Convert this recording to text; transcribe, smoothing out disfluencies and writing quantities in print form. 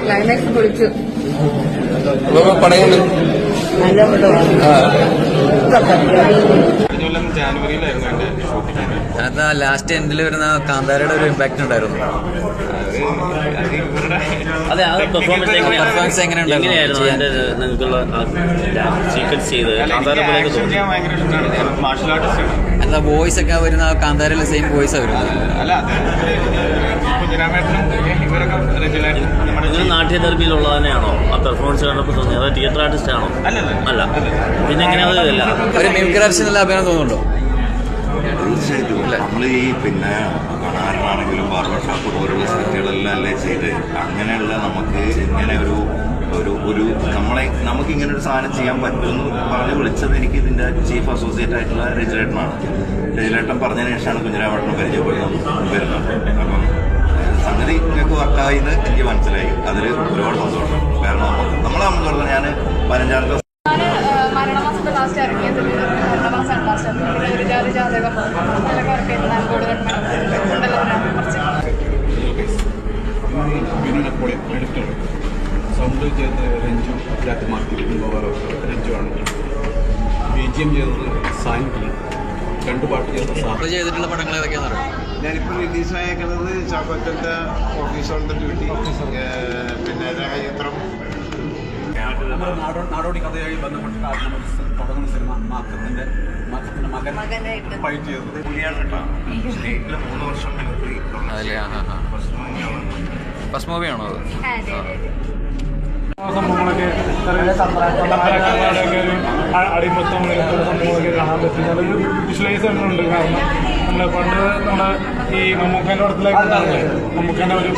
Climax പൊളിച്ചു. പടയുണ്ട് അതാ last എൻഡിൽ വരുന്ന കാന്താരയുടെ ഒരു ഇമ്പാക്ട് ഉണ്ടായിരുന്നു. അതെ, ആ പെർഫോമൻസ് എങ്ങനെയായിരുന്നു നിങ്ങൾക്കുള്ള സീക്വൻസ് ചെയ്ത് എന്താ വോയിസ് ഒക്കെ വരുന്ന കാന്താരയിലെ സെയിം വോയിസാണ് വരുന്നത്. നിങ്ങൾ നാട്യദർബിയിലുള്ള തന്നെയാണോ ആ പെർഫോമൻസ് കണ്ടപ്പോൾ തോന്നിയത്? അതോ തിയേറ്റർ ആർട്ടിസ്റ്റ് ആണോ? അല്ല. പിന്നെ എങ്ങനെയാണ് ഒരു മിമിക്രി നല്ല അഭിനയം തോന്നുന്നുണ്ടോ? തീർച്ചയായിട്ടും നമ്മൾ ഈ പിന്നെ കാണാനാണെങ്കിലും ബാർബർ ഷോപ്പ് പോലുള്ള സ്ഥലത്തുകളെല്ലാം അല്ലേ ചെയ്ത് അങ്ങനെയുള്ള നമുക്ക് ഇങ്ങനെ ഒരു നമുക്ക് ഇങ്ങനെ ഒരു സാധനം ചെയ്യാൻ പറ്റുമെന്ന് പറഞ്ഞ് വിളിച്ചത് എനിക്ക് ഇതിൻ്റെ ചീഫ് അസോസിയേറ്റ് ആയിട്ടുള്ള രജിലേട്ടനാണ്. രജിലേട്ടൻ പറഞ്ഞതിന് ശേഷമാണ് കുഞ്ഞിരാമേട്ടനെ പരിചയപ്പെടുന്നത് വരുന്നത്. അപ്പം സംഗതി നിങ്ങൾക്ക് വർക്കായി എന്ന് എനിക്ക് മനസ്സിലായി. അതിൽ ഒരുപാട് സന്തോഷം. കാരണം നമ്മളെ സംബന്ധിച്ചിടത്തോളം ഞാൻ 15 മരണമാസത്തെ ലാസ്റ്റ് ഇറങ്ങിയത് മരണമാസമാണ് ലാസ്റ്റ് ഒരു ജാതകം അതിലൊക്കെ വർക്ക് ചെയ്ത് നാൽക്കോട് സൗണ്ട് ചെയ്തത് രഞ്ജു രാത്മാർക്കി രഞ്ജുവാണ്. BGM ചെയ്തത് സായൻകുലി. 2 പാട്ട് ചെയ്തിട്ടുള്ള പടങ്ങൾ ഏതൊക്കെയാണെന്ന് അറിയാം. ഞാനിപ്പോൾ റിലീസായേക്കുന്നത് ചാക്കോച്ചൻ്റെ ഓഫീസറിൻ്റെ ഡ്യൂട്ടി, പിന്നെ രാജചിത്രം. നാടോടി കഥയായി ബന്ധപ്പെട്ട് തുടങ്ങുന്ന സിനിമ മാക്കത്തിൻ്റെ മകൻ ഫൈറ്റ് ചെയ്തത് പുലിയാണ് കേട്ടോ. സ്റ്റേറ്റിൽ 3 വർഷം ഫസ്റ്റ് മൂവിയാണോ അത്? സംഭവങ്ങളൊക്കെ അടിമത്തം സംഭവങ്ങളൊക്കെ കാണാൻ പറ്റും. അതൊരു വിഷ്വലൈസ് ചെയ്യുന്നുണ്ട്. കാരണം നമ്മൾ പണ്ട് നമ്മുടെ ഈ മമ്മൂക്കൻ്റെ പടത്തിലേക്ക് മമ്മൂക്കൻ്റെ ഒരു